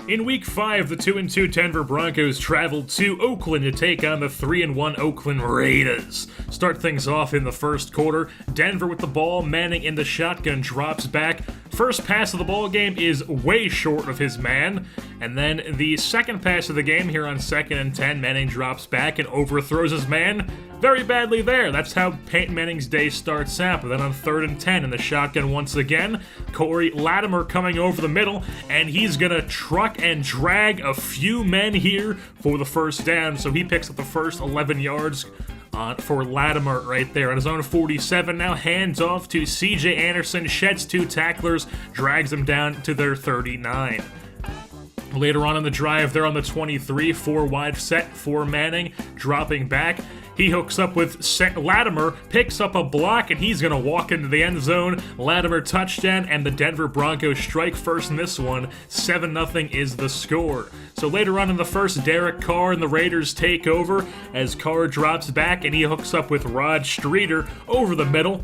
In Week 5, the 2-2 Denver Broncos traveled to Oakland to take on the 3-1 Oakland Raiders. Start things off in the first quarter. Denver with the ball, Manning in the shotgun drops back. First pass of the ball game is way short of his man. And then the second pass of the game here on 2nd and 10, Manning drops back and overthrows his man very badly there. That's how Peyton Manning's day starts out. But then on 3rd and 10 in the shotgun once again, Corey Latimer coming over the middle, and he's going to truck and drag a few men here for the first down. So he picks up the first 11 yards for Latimer right there. On his own 47 now, hands off to C.J. Anderson, sheds 2 tacklers, drags them down to their 39. Later on in the drive, they're on the 23, 4 wide set for Manning, dropping back. He hooks up with Latimer, picks up a block, and he's going to walk into the end zone. Latimer touchdown, and the Denver Broncos strike first in this one. 7-0 is the score. So later on in the first, Derek Carr and the Raiders take over as Carr drops back, and he hooks up with Rod Streeter over the middle.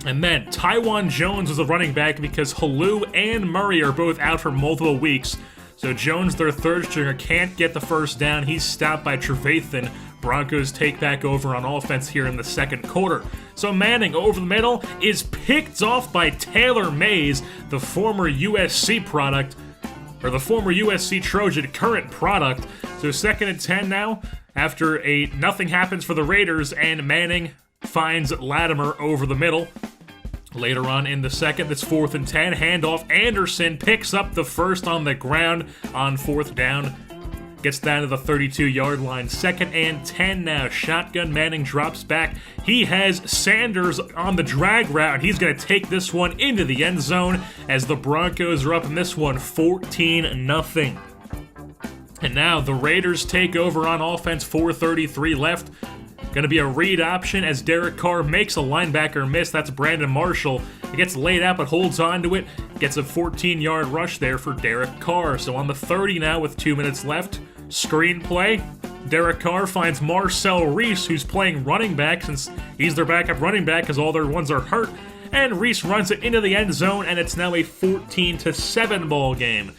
And then Taiwan Jones was the running back because Halou and Murray are both out for multiple weeks. So Jones, their third stringer, can't get the first down. He's stopped by Trevathan. Broncos take back over on offense here in the second quarter. So Manning over the middle is picked off by Taylor Mays, the former USC product, or the former USC Trojan current product. So 2nd and 10 now, after nothing happens for the Raiders, and Manning finds Latimer over the middle. Later on in the second, it's 4th and 10, handoff, Anderson picks up the first on the ground on 4th down. Gets down to the 32-yard line. 2nd and 10 now. Shotgun, Manning drops back. He has Sanders on the drag route, and he's going to take this one into the end zone as the Broncos are up in this one 14-0. And now the Raiders take over on offense, 4:33 left. Going to be a read option as Derek Carr makes a linebacker miss. That's Brandon Marshall. He gets laid out but holds on to it. Gets a 14-yard rush there for Derek Carr. So on the 30 now with 2 minutes left. Screen play. Derek Carr finds Marcel Reese, who's playing running back since he's their backup running back because all their ones are hurt. And Reese runs it into the end zone, and it's now a 14-7 ball game.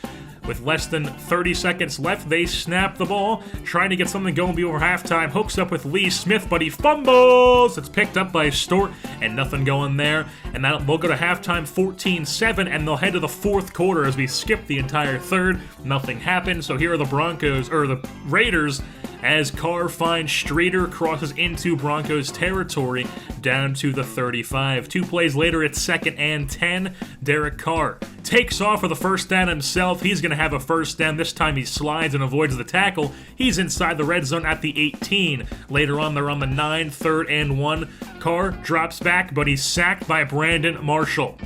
With less than 30 seconds left, they snap the ball, trying to get something going before halftime. Hooks up with Lee Smith, but he fumbles. It's picked up by Stort, and nothing going there. And now they'll go to halftime 14-7, and they'll head to the fourth quarter as we skip the entire third. Nothing happened, so here are the Raiders, as Carr finds Streeter, crosses into Broncos territory, down to the 35. 2 plays later, it's 2nd and 10. Derek Carr takes off for the first down himself. He's going to have a first down. This time he slides and avoids the tackle. He's inside the red zone at the 18. Later on, they're on the 9, 3rd and 1. Carr drops back, but he's sacked by Brandon Marshall.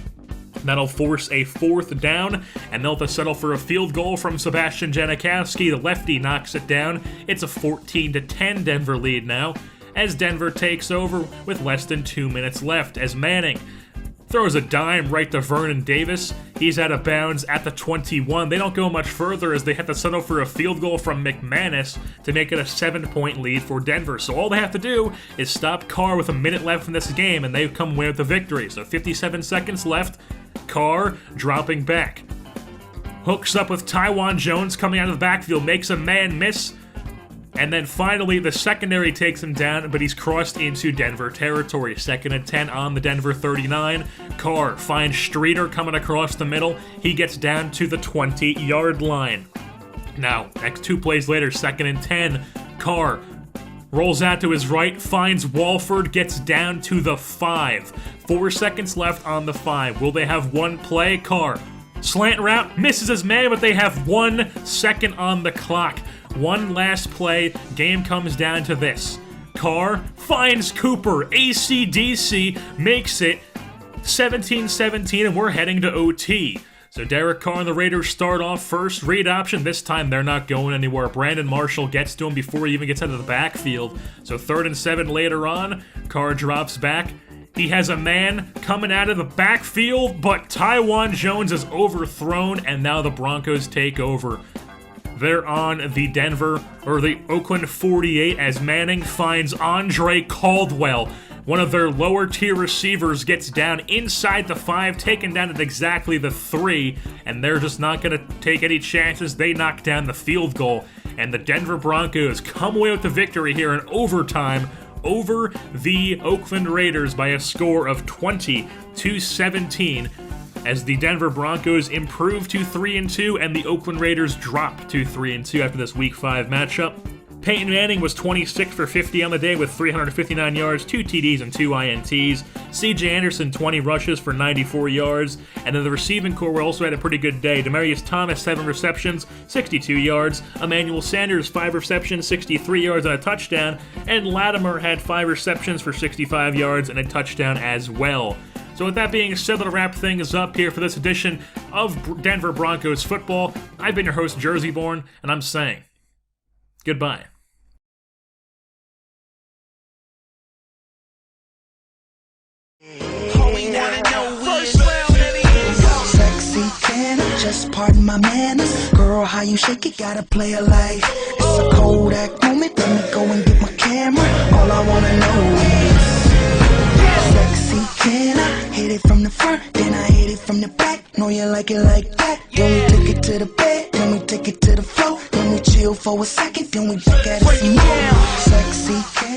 That'll force a 4th down, and they'll have to settle for a field goal from Sebastian Janikowski. The lefty knocks it down. It's a 14-10 Denver lead now, as Denver takes over with less than 2 minutes left, as Manning throws a dime right to Vernon Davis. He's out of bounds at the 21. They don't go much further as they have to settle for a field goal from McManus to make it a 7-point lead for Denver. So all they have to do is stop Carr with a minute left in this game, and they've come away with the victory. So 57 seconds left. Carr dropping back. Hooks up with Taiwan Jones coming out of the backfield, makes a man miss. And then finally, the secondary takes him down, but he's crossed into Denver territory. 2nd and 10 on the Denver 39. Carr finds Streeter coming across the middle. He gets down to the 20-yard line. Now, next 2 plays later, 2nd and 10. Carr rolls out to his right, finds Walford, gets down to the 5. 4 seconds left on the 5. Will they have one play? Carr, slant route, misses his man, but they have 1 second on the clock. One last play, game comes down to this. Carr finds Cooper, AC/DC, makes it 17-17, and we're heading to OT. So Derek Carr and the Raiders start off first. Read option. This time they're not going anywhere. Brandon Marshall gets to him before he even gets out of the backfield. So 3rd and 7 later on. Carr drops back. He has a man coming out of the backfield, but Taiwan Jones is overthrown, and now the Broncos take over. They're on the Oakland 48 as Manning finds Andre Caldwell. One of their lower tier receivers gets down inside the 5, taken down at exactly the 3, and they're just not going to take any chances. They knock down the field goal, and the Denver Broncos come away with the victory here in overtime over the Oakland Raiders by a score of 20-17, as the Denver Broncos improve to 3-2 and the Oakland Raiders drop to 3-2 after this Week 5 matchup. Peyton Manning was 26 for 50 on the day with 359 yards, 2 TDs, and 2 INTs. C.J. Anderson, 20 rushes for 94 yards. And then the receiving corps also had a pretty good day. Demaryius Thomas, 7 receptions, 62 yards. Emmanuel Sanders, 5 receptions, 63 yards, and a touchdown. And Latimer had 5 receptions for 65 yards and a touchdown as well. So with that being said, that'll wrap things up here for this edition of Denver Broncos football. I've been your host, Jerseyborn, and I'm saying goodbye. Sexy, can I just pardon my manners? Girl, how you shake it, gotta play a life. It's a Kodak moment, let me go and get my camera. All I wanna know is sexy, can I hit it from the front, then I hit it from the back? Know you like it like that. Then we take it to the bed, then we take it to the floor, then we chill for a second, then we back at it some more. Sexy, can